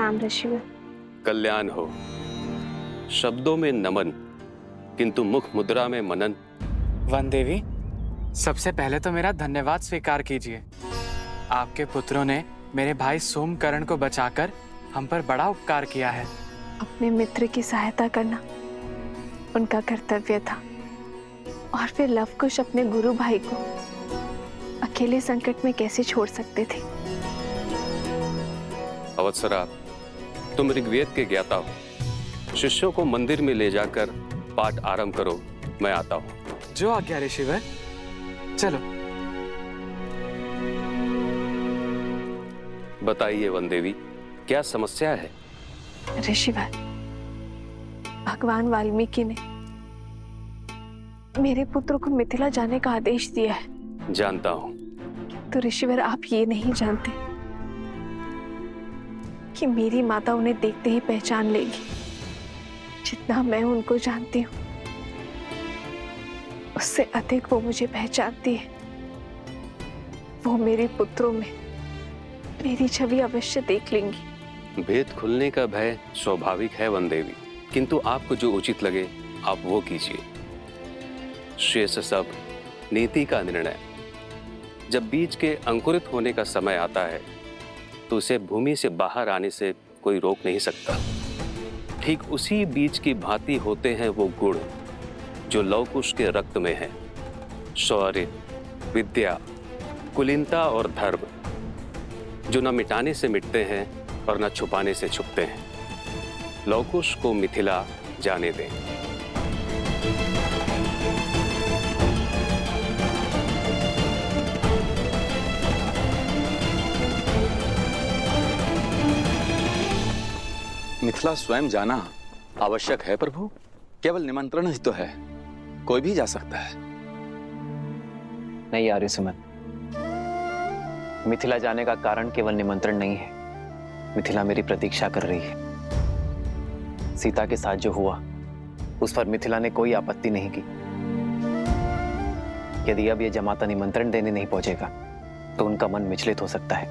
प्रणाम ऋषिवर। कल्याण हो। शब्दों में नमन, किंतु मुख मुद्रा में मनन। वन देवी, सबसे पहले तो मेरा धन्यवाद स्वीकार कीजिए। आपके पुत्रों ने मेरे भाई सोमकर्ण को बचाकर हम पर बड़ा उपकार किया है। अपने मित्र की सहायता करना उनका कर्तव्य था, और फिर लवकुश अपने गुरु भाई को अकेले संकट में कैसे छोड़ सकते थे। अवत्सरा, तुम ऋग्वेद के ज्ञाता हो। शिष्यों को मंदिर में ले जाकर पाठ आरंभ करो, मैं आता हूँ। जो आज्ञा ऋषिवर। चलो। बताइए वन देवी, क्या समस्या है? ऋषिवर, भगवान वाल्मीकि ने मेरे पुत्र को मिथिला जाने का आदेश दिया है। जानता हूँ। तो ऋषिवर, आप ये नहीं जानते कि मेरी माता उन्हें देखते ही पहचान लेगी। जितना मैं उनको जानती हूँ, उससे अधिक वो मुझे पहचानती है। वो मेरे पुत्रों में मेरी छवि अवश्य देख लेंगी। भेद खुलने का भय स्वाभाविक है वन देवी, किंतु आपको जो उचित लगे आप वो कीजिए। शेष सब नीति का निर्णय। जब बीज के अंकुरित होने का समय आता है तो उसे भूमि से बाहर आने से कोई रोक नहीं सकता। ठीक उसी बीज की भांति होते हैं वो गुण जो लवकुश के रक्त में है। शौर्य, विद्या, कुलीनता और धर्म, जो न मिटाने से मिटते हैं और न छुपाने से छुपते हैं। लवकुश को मिथिला जाने दें। मिथिला स्वयं जाना आवश्यक है प्रभु। केवल निमंत्रण ही तो है, कोई भी जा सकता है। नहीं आर्यसुमन, मिथिला जाने का कारण केवल निमंत्रण नहीं है। मिथिला मेरी प्रतीक्षा कर रही है। सीता के साथ जो हुआ उस पर मिथिला ने कोई आपत्ति नहीं की। यदि अब यह जमाता निमंत्रण देने नहीं पहुंचेगा तो उनका मन विचलित हो सकता है,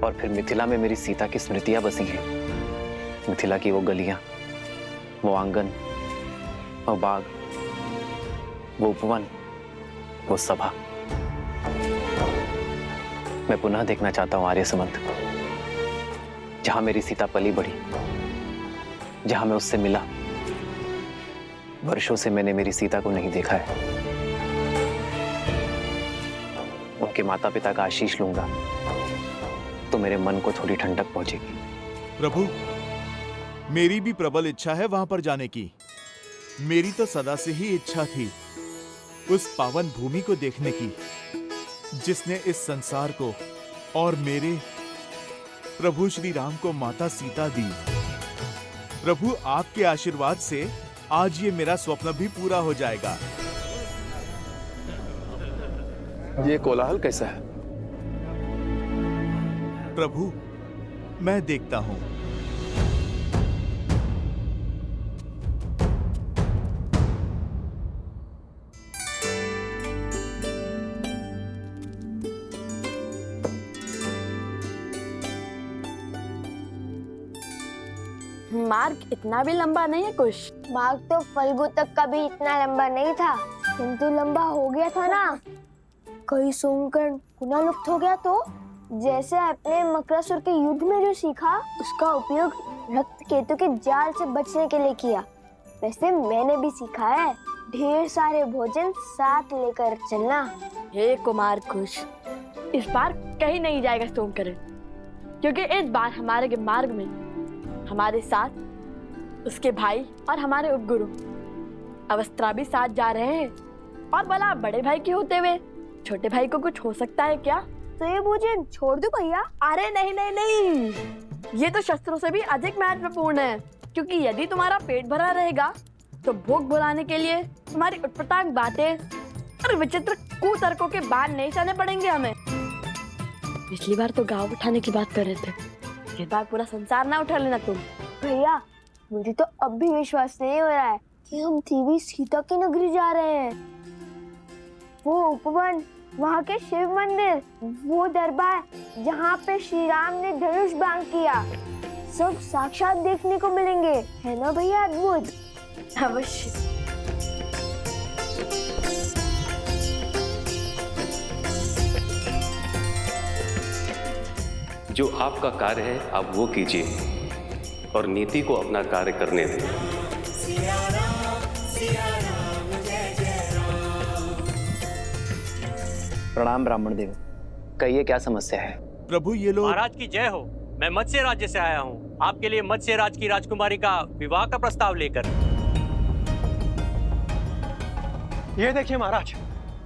और फिर मिथिला में मेरी सीता की स्मृतियां बसी हैं। मिथिला की वो गलियां, वो आंगन, वो बाग, वो उपवन, वो सभा मैं पुनः देखना चाहता हूं आर्यसुमंत। जहां मेरी सीता पली बढ़ी, जहां मैं उससे मिला। वर्षों से मैंने मेरी सीता को नहीं देखा है। उनके माता पिता का आशीष लूंगा तो मेरे मन को थोड़ी ठंडक पहुंचेगी। प्रभु, मेरी भी प्रबल इच्छा है वहां पर जाने की। मेरी तो सदा से ही इच्छा थी उस पावन भूमि को देखने की जिसने इस संसार को और मेरे प्रभु श्री राम को माता सीता दी। प्रभु, आपके आशीर्वाद से आज ये मेरा स्वप्न भी पूरा हो जाएगा। ये कोलाहल कैसा है? प्रभु, मैं देखता हूं। मार्ग इतना भी लंबा नहीं है कुछ। मार्ग तो फल्गु तक का भी इतना लंबा नहीं था, किंतु लंबा हो गया था ना। कहीं सोमकर्ण पुनः लुप्त हो गया तो? जैसे अपने मकरासुर के युद्ध में जो सीखा उसका उपयोग रक्त केतु के जाल से बचने के लिए किया, वैसे मैंने भी सीखा है ढेर सारे भोजन साथ लेकर चलना। हे कुमार खुश, इस बार कहीं नहीं जाएगा सोमकर्ण, क्योंकि इस बार हमारे मार्ग में हमारे साथ उसके भाई और हमारे उपगुरु अवस्त्रा भी साथ जा रहे हैं। और भला बड़े भाई के होते हुए छोटे भाई को कुछ हो सकता है क्या? तो ये भोजन छोड़ दूं भैया? अरे नहीं नहीं नहीं, ये तो शस्त्रों से भी अधिक महत्वपूर्ण है, क्योंकि यदि तुम्हारा पेट भरा रहेगा तो भूख भुलाने के लिए तुम्हारी उटपटांग बातें और विचित्र कुतर्कों के बाण नहीं सहने पड़ेंगे हमें। पिछली बार तो गाँव उठाने की बात कर रहे थे, इस बार पूरा संसार ना उठा लेना तुम। भैया, मुझे तो अब भी विश्वास नहीं हो रहा है कि हम देवी सीता की नगरी जा रहे हैं। वो उपवन, वहाँ के शिव मंदिर, वो दरबार जहाँ पे श्री राम ने धनुष बाण किया, सब साक्षात देखने को मिलेंगे, है ना भैया अद्भुत? अवश्य। जो आपका कार्य है आप वो कीजिए और नीति को अपना कार्य करने दें। प्रणाम ब्राह्मण देव, कहिए क्या समस्या है? प्रभु ये लोग महाराज की जय हो। मैं मत्स्य राज्य से आया हूँ आपके लिए मत्स्य राज की राजकुमारी का विवाह का प्रस्ताव लेकर। ये देखिए महाराज,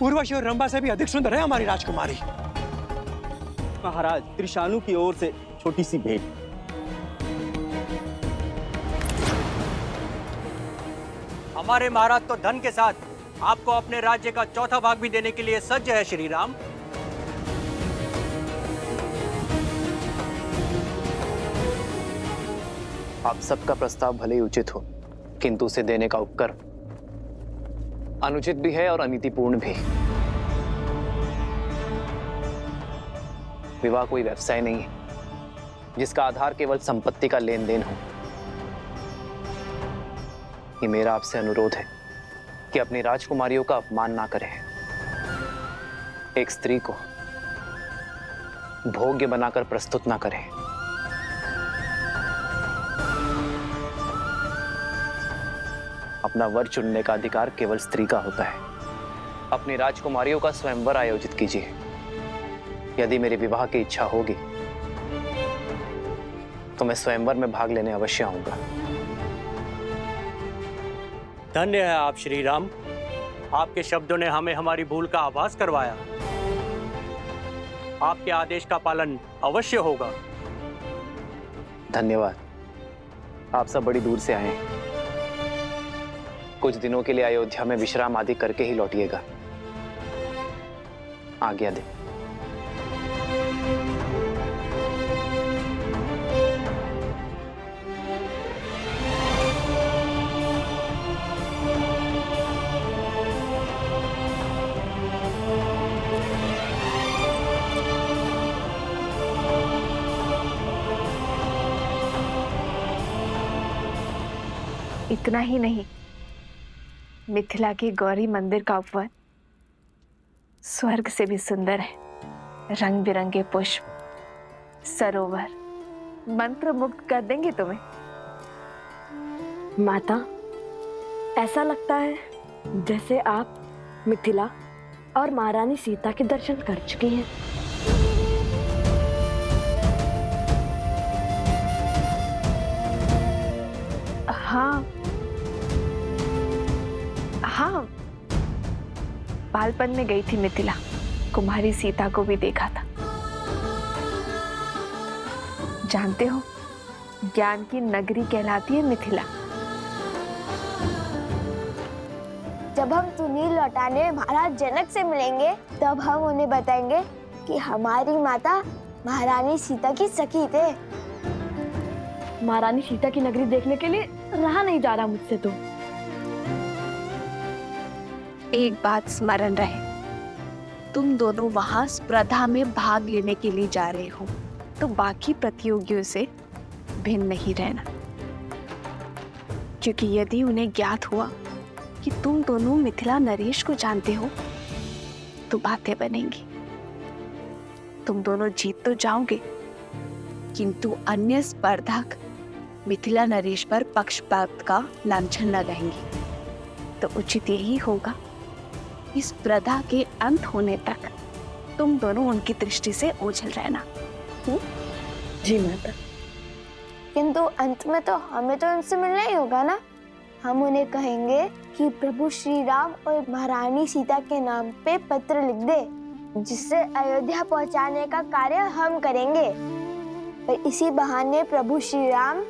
उर्वशी और रंभा से भी अधिक सुंदर है हमारी राजकुमारी। महाराज त्रिशानु की ओर से छोटी सी भेंट। हमारे महाराज तो धन के साथ आपको अपने राज्य का चौथा भाग भी देने के लिए सज्ज है श्री राम। आप सबका प्रस्ताव भले ही उचित हो, किंतु उसे देने का उपक्रम अनुचित भी है और अनीतिपूर्ण भी। विवाह कोई व्यवसाय नहीं है जिसका आधार केवल संपत्ति का लेन देन हो। ये मेरा आपसे अनुरोध है कि अपनी राजकुमारियों का अपमान ना करें। एक स्त्री को भोग्य बनाकर प्रस्तुत ना करें। अपना वर चुनने का अधिकार केवल स्त्री का होता है। अपनी राजकुमारियों का स्वयंवर आयोजित कीजिए। यदि मेरे विवाह की इच्छा होगी तो मैं स्वयंवर में भाग लेने अवश्य आऊंगा। धन्य है आप श्री राम, आपके शब्दों ने हमें हमारी भूल का आभास करवाया। आपके आदेश का पालन अवश्य होगा। धन्यवाद। आप सब बड़ी दूर से आए हैं। कुछ दिनों के लिए अयोध्या में विश्राम आदि करके ही लौटिएगा। आज्ञा दे। इतना ही नहीं, मिथिला के गौरी मंदिर का उपवन स्वर्ग से भी सुंदर है। रंग बिरंगे पुष्प, सरोवर मंत्र मुग्ध कर देंगे तुम्हें। माता, ऐसा लगता है जैसे आप मिथिला और महारानी सीता के दर्शन कर चुकी हैं। हाँ हाँ, बालपन में गई थी मिथिला, कुमारी सीता को भी देखा था। जानते हो, ज्ञान की नगरी कहलाती है मिथिला। जब हम तुनील लौटाने में महाराज जनक से मिलेंगे तब हम उन्हें बताएंगे कि हमारी माता महारानी सीता की सखी थे। महारानी सीता की नगरी देखने के लिए रहा नहीं जा रहा मुझसे तो। एक बात स्मरण रहे, तुम दोनों वहां स्पर्धा में भाग लेने के लिए जा रहे हो, तो बाकी प्रतियोगियों से भिन्न नहीं रहना। क्योंकि यदि उन्हें ज्ञात हुआ कि तुम दोनों मिथिला नरेश को जानते हो तो बातें बनेंगी। तुम दोनों जीत तो जाओगे, किंतु अन्य स्पर्धक मिथिला नरेश पर पक्षपात का लांछन लगाएंगे। तो उचित यही होगा इस स्पर्धा के अंत होने तक तुम दोनों उनकी दृष्टि से ओझल रहना। जी माता। किंतु अंत में तो हमें तो उनसे मिलना ही होगा ना। हम उन्हें कहेंगे कि प्रभु श्री राम और महारानी सीता के नाम पे पत्र लिख दे, जिससे अयोध्या पहुंचाने का कार्य हम करेंगे। पर इसी बहाने प्रभु श्री राम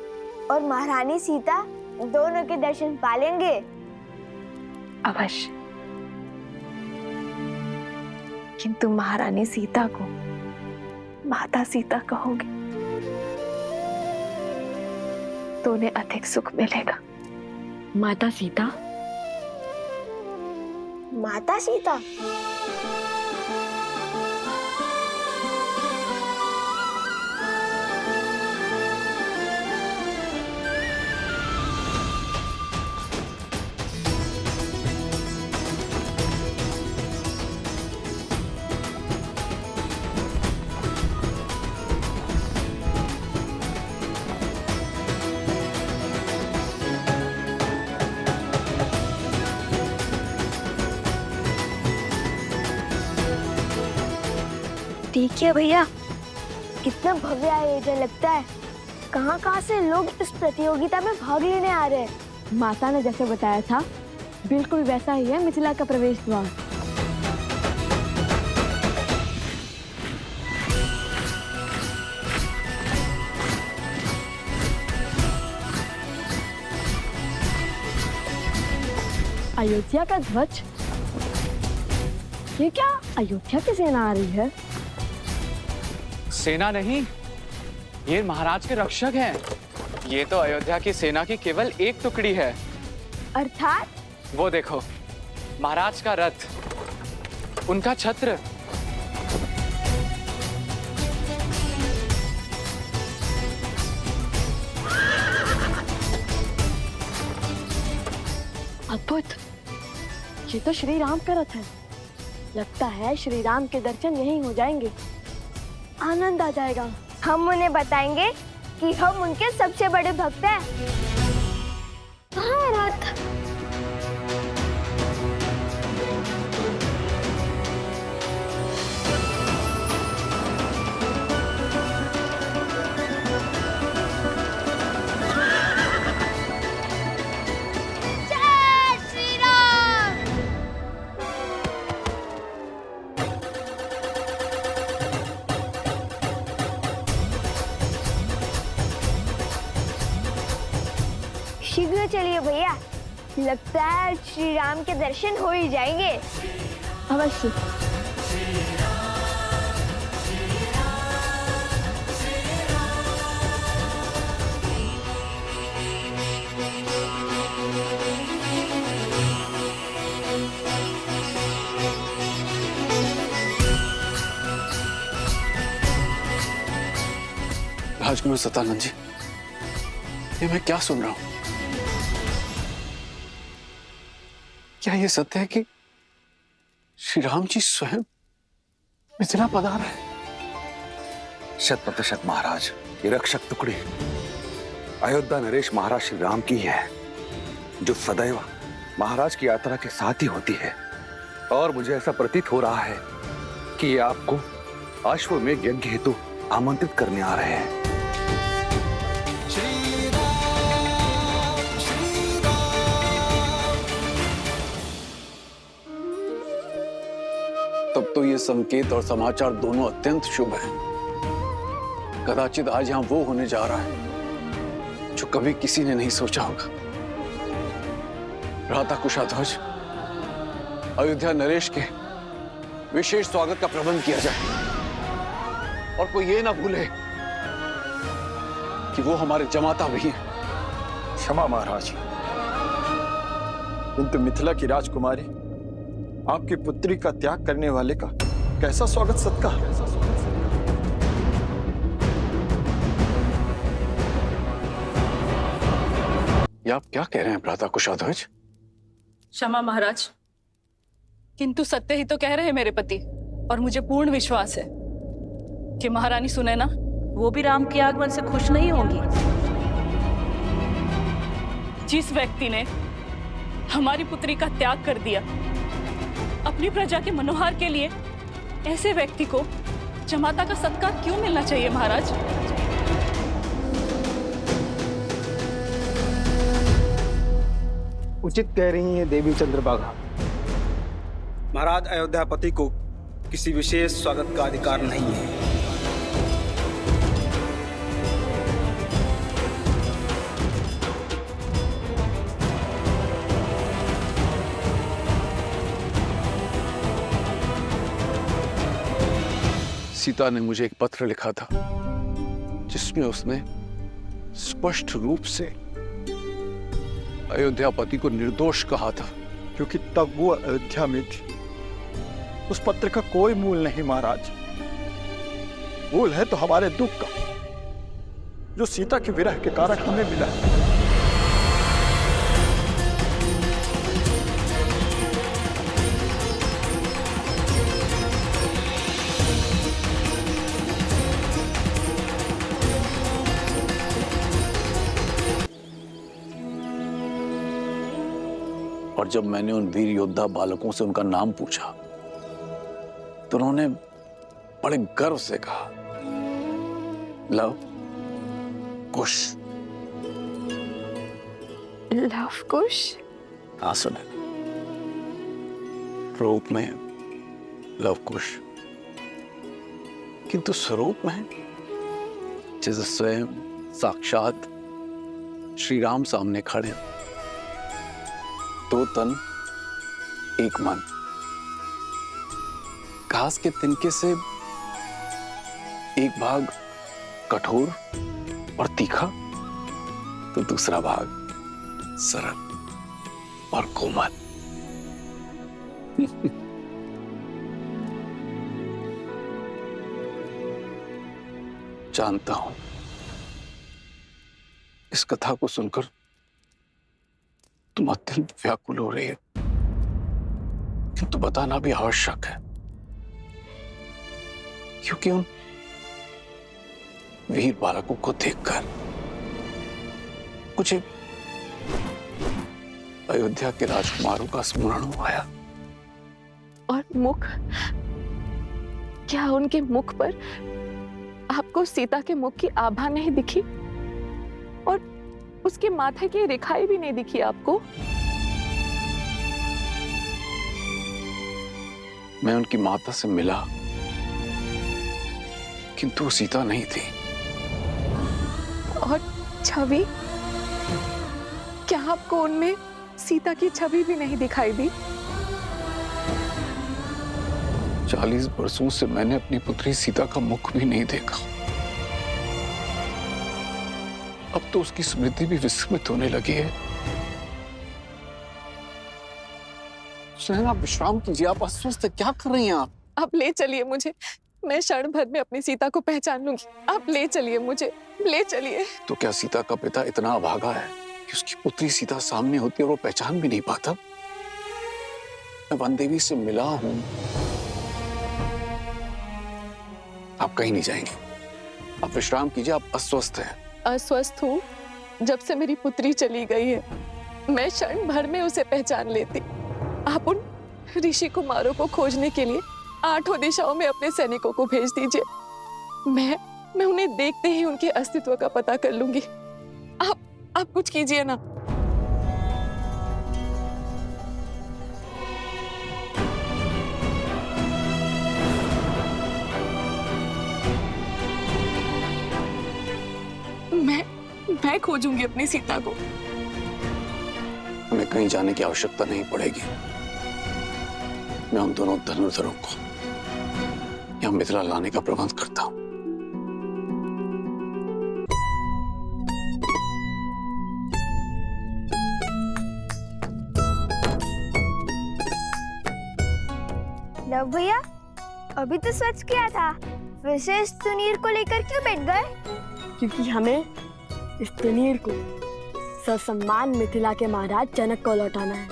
और महारानी सीता दोनों के दर्शन पालेंगे। अवश्य। किंतु महारानी सीता को माता सीता कहोगे तो उन्हें अधिक सुख मिलेगा। माता सीता? माता सीता? देखिए भैया, कितना भव्य आयोजन लगता है। कहाँ कहाँ से लोग इस प्रतियोगिता में भाग लेने आ रहे हैं। माता ने जैसे बताया था बिल्कुल वैसा ही है मिथिला का प्रवेश द्वार। अयोध्या का ध्वज, ये क्या अयोध्या की सेना आ रही है? सेना नहीं, ये महाराज के रक्षक हैं। ये तो अयोध्या की सेना की केवल एक टुकड़ी है। अर्थात? वो देखो, महाराज का रथ, उनका छत्र। अद्भुत, ये तो श्री राम का रथ है। लगता है श्री राम के दर्शन यहीं हो जाएंगे, आनंद आ जाएगा। हम उन्हें बताएंगे कि हम उनके सबसे बड़े भक्त हैं। कहाँ है रथ? जय श्री राम। शीघ्र चलिए भैया, लगता है श्री राम के दर्शन हो ही जाएंगे। अवश्य। राजकुमार सतानंद जी, ये मैं क्या सुन रहा हूं? क्या ये सत्य है कि श्री राम जी स्वयं मिथिला पधार है? 100% महाराज, ये रक्षक टुकड़ी अयोध्या नरेश महाराज श्री राम की है, जो सदैव महाराज की यात्रा के साथ ही होती है। और मुझे ऐसा प्रतीत हो रहा है कि ये आपको अश्वमेध यज्ञ हेतु आमंत्रित करने आ रहे हैं। तब तो ये संकेत और समाचार दोनों अत्यंत शुभ हैं। कदाचित आज यहां वो होने जा रहा है जो कभी किसी ने नहीं सोचा होगा। भ्राता कुशाध्वज, अयोध्या नरेश के विशेष स्वागत का प्रबंध किया जाए और कोई ये ना भूले कि वो हमारे जमाता भी हैं। क्षमा महाराज, किंतु मिथिला की राजकुमारी आपकी पुत्री का त्याग करने वाले का कैसा स्वागत सत्कार। ये आप क्या कह रहे हैं भ्राता कुशाध्वज? क्षमा महाराज, किंतु सत्य ही तो कह रहे हैं मेरे पति, और मुझे पूर्ण विश्वास है कि महारानी सुनैना वो भी राम के आगमन से खुश नहीं होंगी। जिस व्यक्ति ने हमारी पुत्री का त्याग कर दिया अपनी प्रजा के मनोहार के लिए, ऐसे व्यक्ति को जमाता का सत्कार क्यों मिलना चाहिए महाराज? उचित कह रही हैं देवी चंद्रभागा। महाराज, अयोध्यापति को किसी विशेष स्वागत का अधिकार नहीं है। सीता ने मुझे एक पत्र लिखा था जिसमें उसने स्पष्ट रूप से अयोध्यापति को निर्दोष कहा था, क्योंकि तब वो अयोध्या में थी। उस पत्र का कोई मूल नहीं महाराज। मूल है तो हमारे दुख का, जो सीता के विरह के कारण हमें मिला। और जब मैंने उन वीर योद्धा बालकों से उनका नाम पूछा तो उन्होंने बड़े गर्व से कहा, लव कुश। लव कुश? हाँ सुने, रूप में लव कुश, किंतु स्वरूप में जैसे स्वयं साक्षात श्री राम सामने खड़े, दो तन एक मन। घास के तिनके से एक भाग कठोर और तीखा, तो दूसरा भाग सरल और कोमल। जानता हूं इस कथा को सुनकर तुम अत्यंत व्याकुल हो रही है, किंतु बताना भी आवश्यक है, क्योंकि उन वीर बालकों को देखकर मुझे अयोध्या के राजकुमारों का स्मरण आया। और मुख, क्या उनके मुख पर आपको सीता के मुख की आभा नहीं दिखी? और उसके माथे की रेखाएं भी नहीं दिखी आपको? मैं उनकी माता से मिला, किंतु वो सीता नहीं थी। और छवि, क्या आपको उनमें सीता की छवि भी नहीं दिखाई दी? 40 वर्षों से मैंने अपनी पुत्री सीता का मुख भी नहीं देखा। अब तो उसकी स्मृति भी विस्मृत होने लगी है। आप विश्राम कीजिए, आप अस्वस्थ हैं, क्या कर रही हैं आप? आप ले चलिए मुझे, मैं क्षण भर में अपनी सीता को पहचान लूंगी। आप ले चलिए मुझे, ले चलिए। तो क्या सीता का पिता इतना अभागा है कि उसकी पुत्री सीता सामने होती है और वो पहचान भी नहीं पाता? मैं वन देवी से मिला हूं। आप कहीं नहीं जाएंगे, आप विश्राम कीजिए, आप अस्वस्थ हैं। अस्वस्थ हूँ? जब से मेरी पुत्री चली गई है, मैं क्षण भर में उसे पहचान लेती। आप उन ऋषि कुमारों को खोजने के लिए 8 दिशाओं में अपने सैनिकों को भेज दीजिए। मैं उन्हें देखते ही उनके अस्तित्व का पता कर लूंगी। आप कुछ कीजिए ना। मैं खोजूंगी अपनी सीता को। हमें कहीं जाने की आवश्यकता नहीं पड़ेगी। मैं उन दोनों धनुर्धरों को यहाँ मिथिला लाने का प्रबंध करता हूँ। लव भैया, अभी तो स्वच्छ किया था, विशेष तुनीर को लेकर क्यों बैठ गए? क्योंकि हमें इस तुनीर को ससम्मान मिथिला के महाराज जनक को लौटाना है।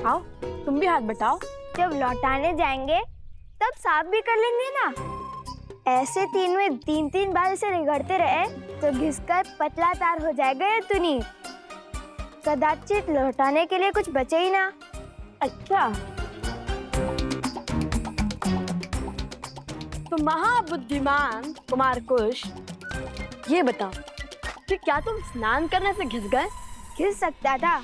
आओ, तुम भी हाथ बटाओ। जब लौटाने जाएंगे तब साफ भी कर लेंगे ना। ऐसे 3 में 3 बार इसे रगड़ते रहे तो घिसकर पतला तार हो जाएगा ये तुनीर। कदाचित लौटाने के लिए कुछ बचे ही ना। अच्छा, तो महाबुद्धिमान कुमार कुश, ये बताओ कि क्या तुम स्नान करने से घिस गए? घिस सकता था,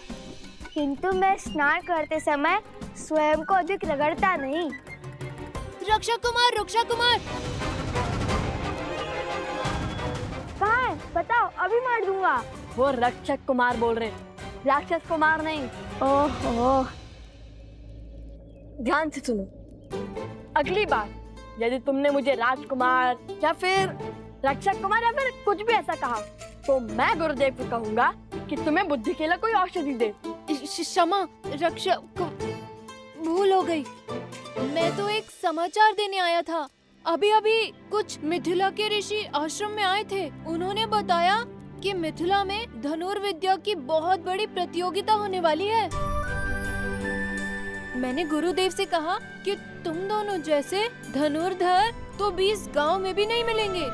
किंतु मैं स्नान करते समय स्वयं को अधिक रगड़ता नहीं। रक्षक कुमार, रक्षक कुमार, कहाँ है? बताओ, अभी मार दूंगा। वो रक्षक कुमार बोल रहे, राक्षस कुमार नहीं। ओहो, ध्यान से सुनो। अगली बार यदि तुमने मुझे राजकुमार या फिर रक्षक कुमार या फिर कुछ भी ऐसा कहा, तो मैं गुरुदेव को कहूंगा कि तुम्हें बुद्धि के लिए कोई औषधि दे। क्षमा रक्षक, भूल हो गई। मैं तो एक समाचार देने आया था। अभी अभी कुछ मिथिला के ऋषि आश्रम में आए थे। उन्होंने बताया कि मिथिला में धनुर्विद्या की बहुत बड़ी प्रतियोगिता होने वाली है। मैंने गुरुदेव से कहा कि तुम दोनों जैसे धनुर्धर तो 20 गांव में भी नहीं मिलेंगे।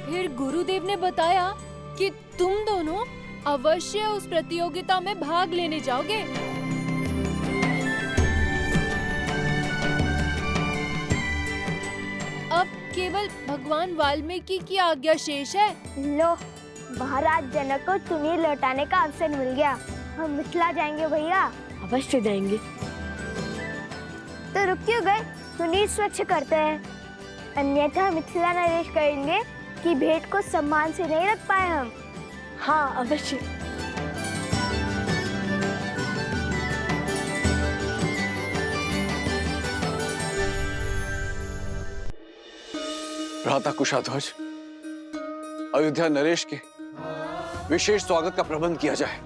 फिर गुरुदेव ने बताया कि तुम दोनों अवश्य उस प्रतियोगिता में भाग लेने जाओगे। अब केवल भगवान वाल्मीकि की आज्ञा शेष है। लो, महाराज जनक को सुनील लौटाने का अवसर मिल गया। हम मिथिला जाएंगे भैया। अवश्य जाएंगे। तो रुक क्यों गए? सुनील स्वच्छ करते हैं, अन्यथा मिथिला नरेश कहेंगे कि भेंट को सम्मान से नहीं रख पाए हम। हाँ अवश्य। भ्राता कुशाध्वज, अयोध्या नरेश के विशेष स्वागत का प्रबंध किया जाए।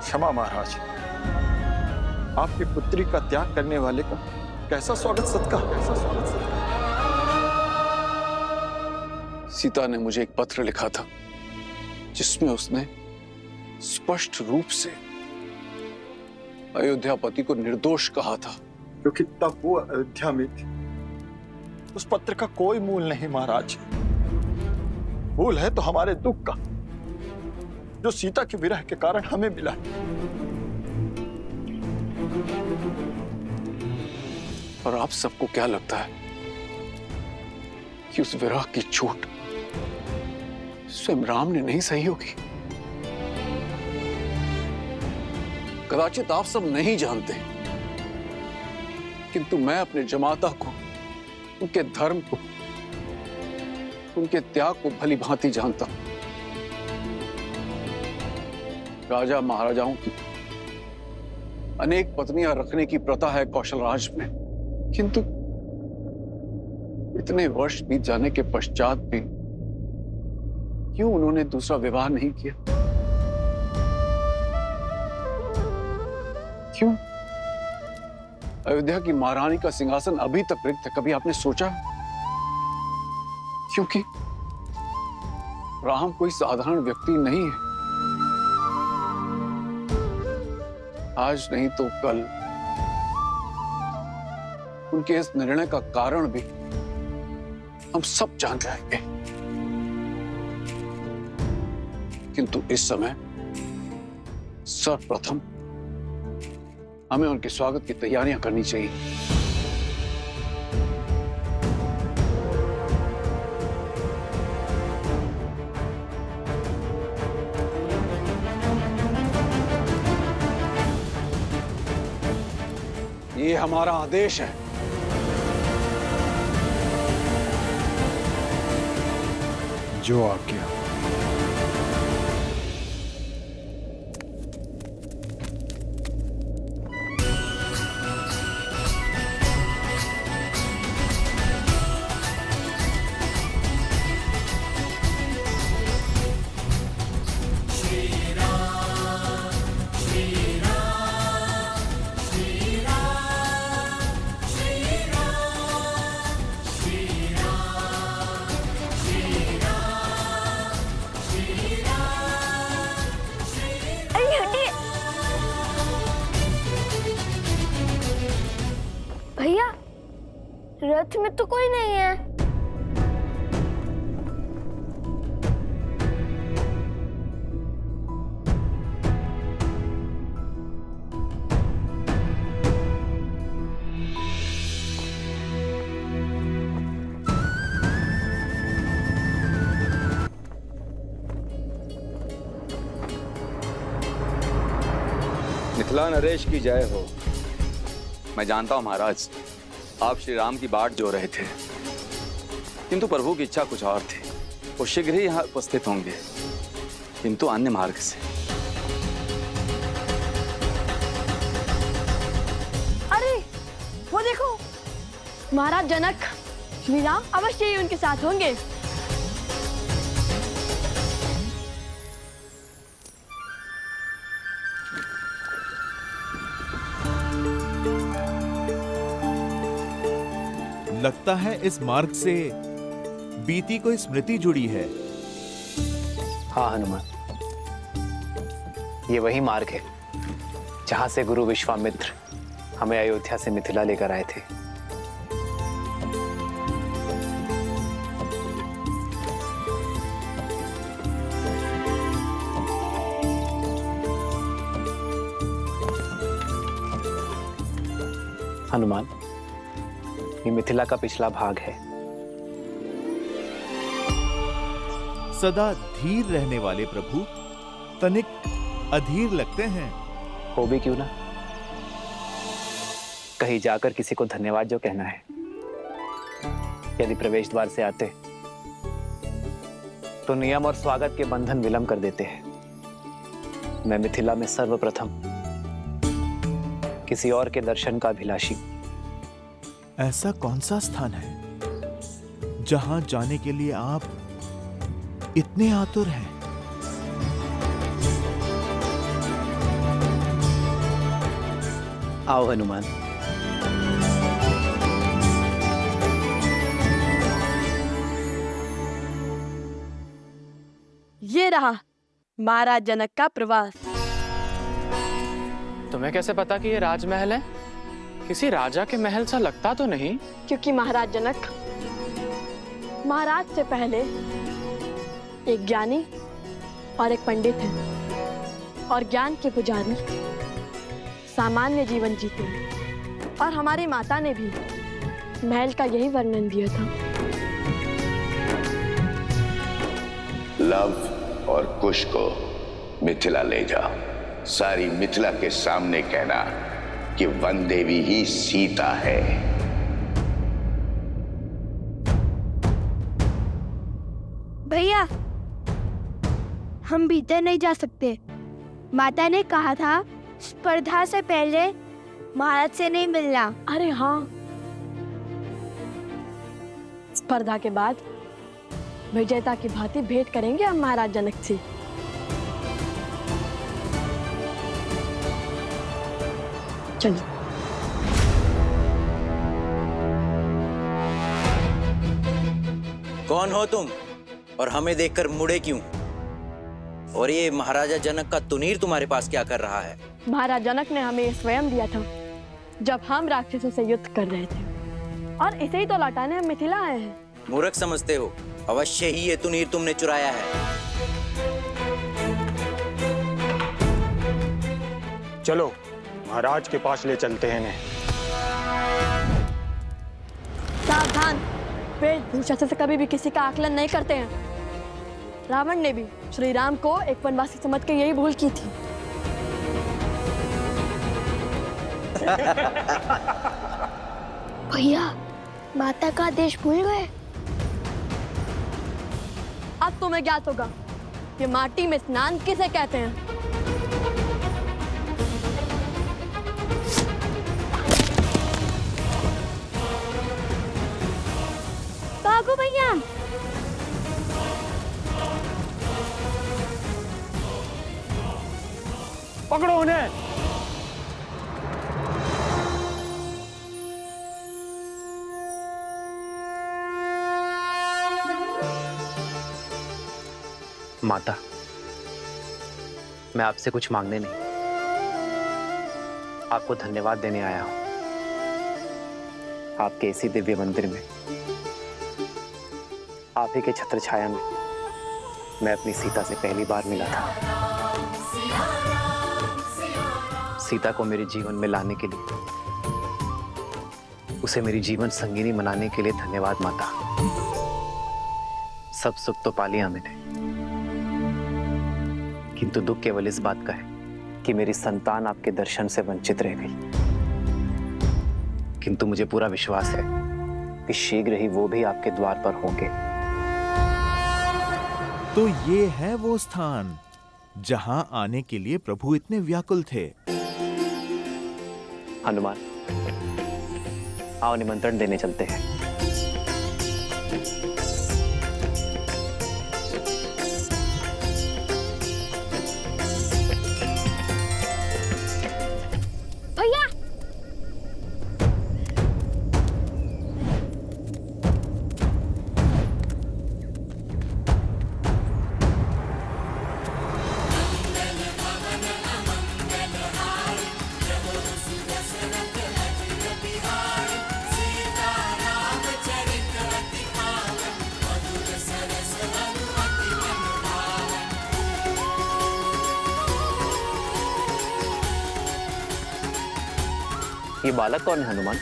क्षमा महाराज, आपकी पुत्री का त्याग करने वाले का कैसा स्वागत सत्कार, कैसा स्वागत सत्कार। सीता ने मुझे एक पत्र लिखा था जिसमें उसने स्पष्ट रूप से अयोध्यापति को निर्दोष कहा था, क्योंकि तब वो अयोध्या में थी। उस पत्र का कोई मूल नहीं महाराज। मूल है तो हमारे दुख का, जो सीता के विरह के कारण हमें मिला। और आप सबको क्या लगता है कि उस विरह की चोट स्वयं राम ने नहीं सही होगी? कदाचित आप सब नहीं जानते, किंतु मैं अपने जमाता को, उनके धर्म को, उनके त्याग को भली भांति जानता हूं। राजा महाराजाओं की अनेक पत्नियां रखने की प्रथा है कौशलराज में, किंतु इतने वर्ष बीत जाने के पश्चात भी क्यों उन्होंने दूसरा विवाह नहीं किया? क्यों अयोध्या की महारानी का सिंहासन अभी तक रिक्त है? कभी आपने सोचा? क्योंकि राम कोई साधारण व्यक्ति नहीं है। आज नहीं तो कल उनके इस निर्णय का कारण भी हम सब जान जाएंगे, किंतु इस समय सर्वप्रथम हमें उनके स्वागत की तैयारियां करनी चाहिए। ये हमारा आदेश है। जो आज्ञा। भैया, रथ में तो कोई नहीं है। मिथिला नरेश की जय हो। मैं जानता हूं महाराज, आप श्री राम की बाट जो रहे थे, किंतु प्रभु की इच्छा कुछ और थी। वो शीघ्र ही यहाँ उपस्थित होंगे, किंतु अन्य मार्ग से। अरे वो देखो, महाराज जनक श्री राम अवश्य ही उनके साथ होंगे। लगता है इस मार्ग से बीती कोई स्मृति जुड़ी है। हाँ हनुमान, ये वही मार्ग है जहां से गुरु विश्वामित्र हमें अयोध्या से मिथिला लेकर आए थे। हनुमान, ये मिथिला का पिछला भाग है सदा धीर रहने वाले प्रभु तनिक अधीर लगते हैं। हो भी क्यों ना, कहीं जाकर किसी को धन्यवाद जो कहना है। यदि प्रवेश द्वार से आते तो नियम और स्वागत के बंधन विलंब कर देते हैं। मैं मिथिला में सर्वप्रथम किसी और के दर्शन का अभिलाषी। ऐसा कौन सा स्थान है जहां जाने के लिए आप इतने आतुर हैं? आओ हनुमान। ये रहा महाराज जनक का प्रवास। तुम्हें कैसे पता कि ये राजमहल है? किसी राजा के महल सा लगता तो नहीं। क्योंकि महाराज जनक महाराज से पहले एक ज्ञानी और एक पंडित हैं, और ज्ञान के पुजारी सामान्य जीवन जीते हैं। और हमारी माता ने भी महल का यही वर्णन दिया था। लव और कुश को मिथिला ले जाओ। सारी मिथिला के सामने कहना कि वन देवी ही सीता है। भैया, हम भीतर नहीं जा सकते। माता ने कहा था स्पर्धा से पहले महाराज से नहीं मिलना। अरे हाँ, स्पर्धा के बाद विजेता की भांति भेंट करेंगे हम महाराज जनक से। चलिए। कौन हो तुम और हमें देखकर मुड़े क्यों? और ये महाराजा जनक का तुनीर तुम्हारे पास क्या कर रहा है? महाराज जनक ने हमें स्वयं दिया था जब हम राक्षसों से युद्ध कर रहे थे, और इसे ही तो लौटाने हम मिथिला आए हैं। मूर्ख समझते हो? अवश्य ही ये तुनीर तुमने चुराया है। चलो महाराज के पास ले चलते हैं इन्हें। सावधान, वेशभूषा से कभी भी किसी का आकलन नहीं करते हैं। रावण ने भी श्री राम को एक वनवासी समझ के यही भूल की थी। भैया, माता का आदेश भूल गए? अब तुम्हें ज्ञात होगा कि माटी में स्नान किसे कहते हैं। भागो भैया। पकड़ो उन्हें। माता, मैं आपसे कुछ मांगने नहीं, आपको धन्यवाद देने आया हूं। आपके इसी दिव्य मंदिर में, आप ही के छत्र छाया में मैं अपनी सीता से पहली बार मिला था। सीता को मेरे जीवन में लाने के लिए, उसे मेरी जीवन संगिनी बनाने के लिए धन्यवाद माता। सब सुख तो पा लिया मैंने, किंतु दुख केवल इस बात का है कि मेरी संतान आपके दर्शन से वंचित रह गई। किंतु मुझे पूरा विश्वास है कि शीघ्र ही वो भी आपके द्वार पर होंगे। तो ये है वो स्थान जहां आने के लिए प्रभु इतने व्याकुल थे। हनुमान, आओ निमंत्रण देने चलते हैं। भैया, ये बालक कौन है हनुमान?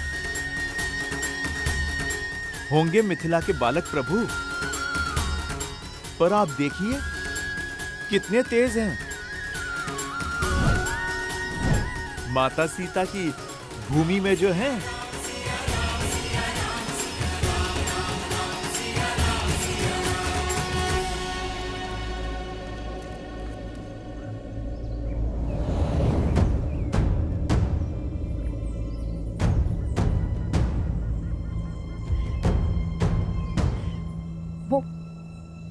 होंगे मिथिला के बालक प्रभु। पर आप देखिए कितने तेज हैं। माता सीता की भूमि में जो है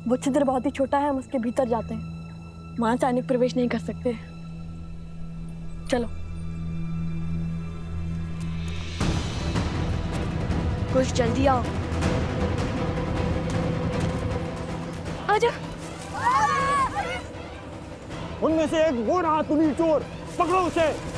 वो छिद्र बहुत ही छोटा है, हम उसके भीतर जाते हैं। वहां सैनिक प्रवेश नहीं कर सकते। चलो। कुछ जल्दी आओ। आजा। उनमें से एक वो रहा तुनी चोर, पकड़ो उसे।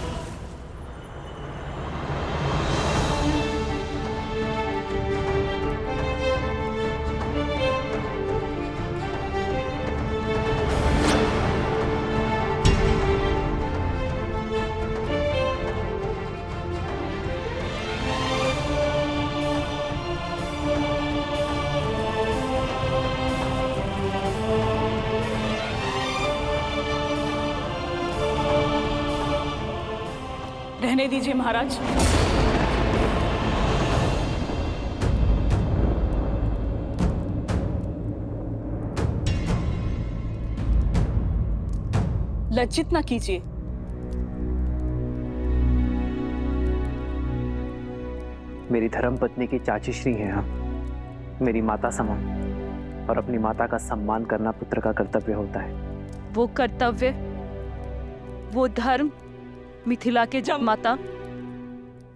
रहने दीजिए महाराज। लज्जित ना कीजिए। मेरी धर्म पत्नी की चाची श्री हैं आप, मेरी माता समान, और अपनी माता का सम्मान करना पुत्र का कर्तव्य होता है। वो कर्तव्य, वो धर्म मिथिला के जब माता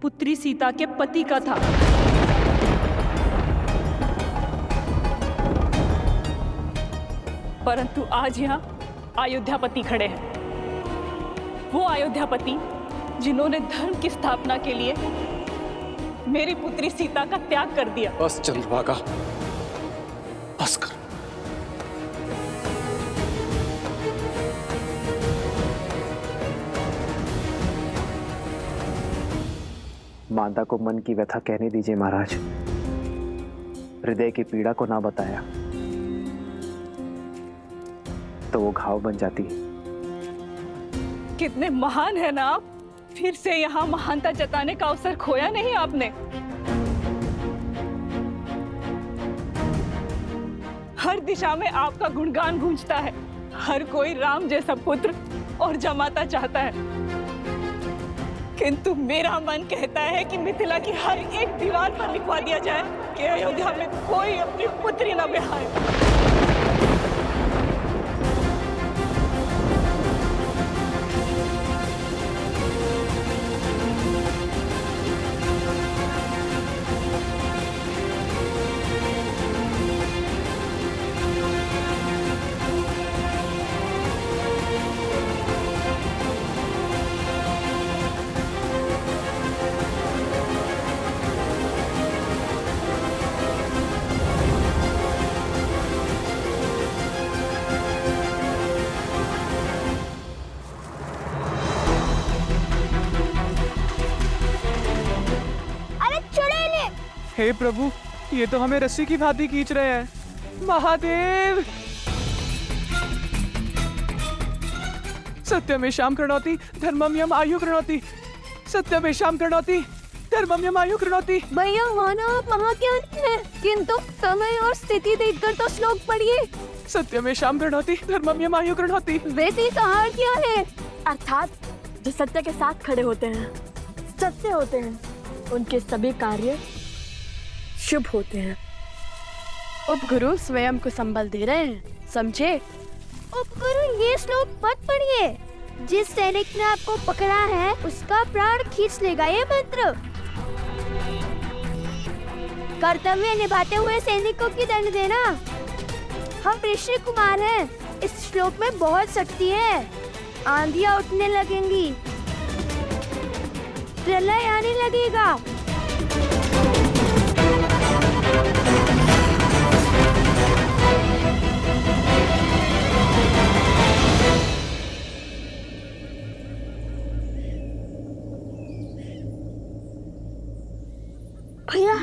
पुत्री सीता के पति का था। परंतु आज यहाँ अयोध्यापति खड़े हैं। वो अयोध्यापति जिन्होंने धर्म की स्थापना के लिए मेरी पुत्री सीता का त्याग कर दिया। बस चंद्रभागा, बस कर। माता को मन की व्यथा कहने दीजिए महाराज। हृदय की पीड़ा को ना बताया तो वो घाव बन जाती है। कितने महान है ना आप। फिर से यहाँ महानता जताने का अवसर खोया नहीं आपने। हर दिशा में आपका गुणगान गूंजता है। हर कोई राम जैसा पुत्र और जमाता चाहता है, किंतु मेरा मन कहता है कि मिथिला की हर एक दीवार पर लिखवा दिया जाए कि अयोध्या में कोई अपनी पुत्री न ब्याहे। हे प्रभु, ये तो हमें रस्सी की भांति खींच रहे हैं। महादेव! सत्यमेषां कृणोति धर्मम यम आयु कृणोति। सत्यमेषां कृणोति धर्मम यम आयु कृणोति। भैया माना आप वहाँ के अंत में, किंतु समय और स्थिति देखकर तो श्लोक पढ़िए। सत्यमेषां कृणोति धर्मम यम आयु कृणोति। वैसे कहा क्या है? अर्थात जो सत्य के साथ खड़े होते हैं, सत्य होते हैं, उनके सभी कार्य शुभ होते हैं। उपगुरु स्वयं को संबल दे रहे हैं, समझे? उपगुरु ये श्लोक मत पढ़िए। जिस सैनिक ने आपको पकड़ा है उसका प्राण खींच लेगा ये मंत्र। कर्तव्य निभाते हुए सैनिकों की दंड देना। हम ऋषि कुमार हैं। इस श्लोक में बहुत शक्ति है। आंधियां उठने लगेंगी, प्रलय आने लगेगा। भैया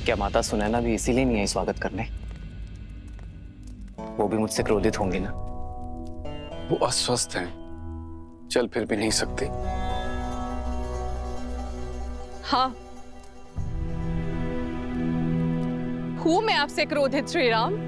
क्या माता सुनैना भी इसीलिए नहीं आई स्वागत करने? वो भी मुझसे क्रोधित होंगी ना? वो अस्वस्थ हैं, चल फिर भी नहीं सकती। हाँ, हूं मैं आपसे क्रोधित श्री राम।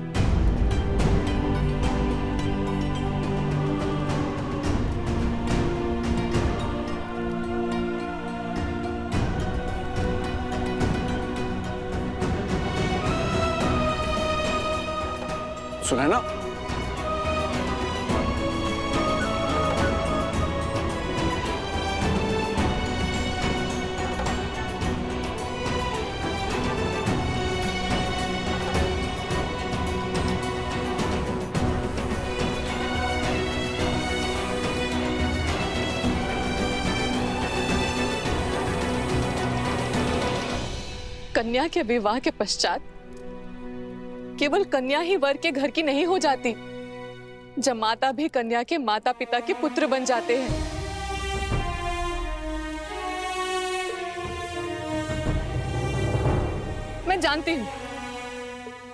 सुनैना, कन्या के विवाह के पश्चात केवल कन्या ही वर के घर की नहीं हो जाती, जमाता भी कन्या के माता पिता के पुत्र बन जाते हैं। मैं जानती हूं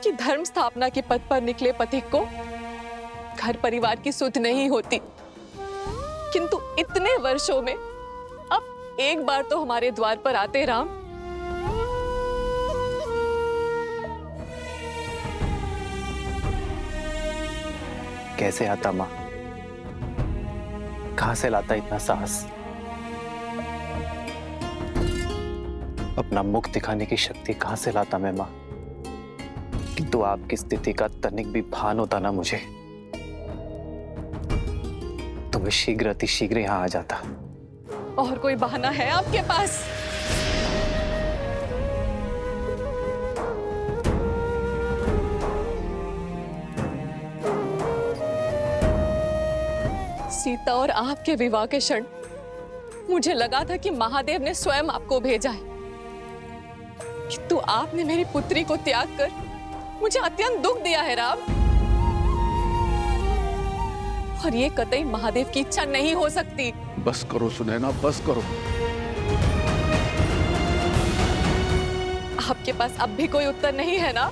कि धर्म स्थापना के पद पर निकले पथिक को घर परिवार की सुध नहीं होती, किंतु इतने वर्षों में अब एक बार तो हमारे द्वार पर आते राम। कैसे आता माँ? कहां से लाता इतना साहस? अपना मुख दिखाने की शक्ति कहां से लाता मैं माँ? किंतु आपकी स्थिति का तनिक भी भान होता ना मुझे, तो मैं शीघ्र अति शीघ्र यहां आ जाता। और कोई बहाना है आपके पास? सीता और आपके विवाह के क्षण मुझे लगा था कि महादेव ने स्वयं आपको भेजा है, किंतु आपने मेरी पुत्री को त्याग कर मुझे अत्यंत दुख दिया है राम। और ये कतई महादेव की इच्छा नहीं हो सकती। बस करो सुनैना, बस करो। आपके पास अब भी कोई उत्तर नहीं है ना?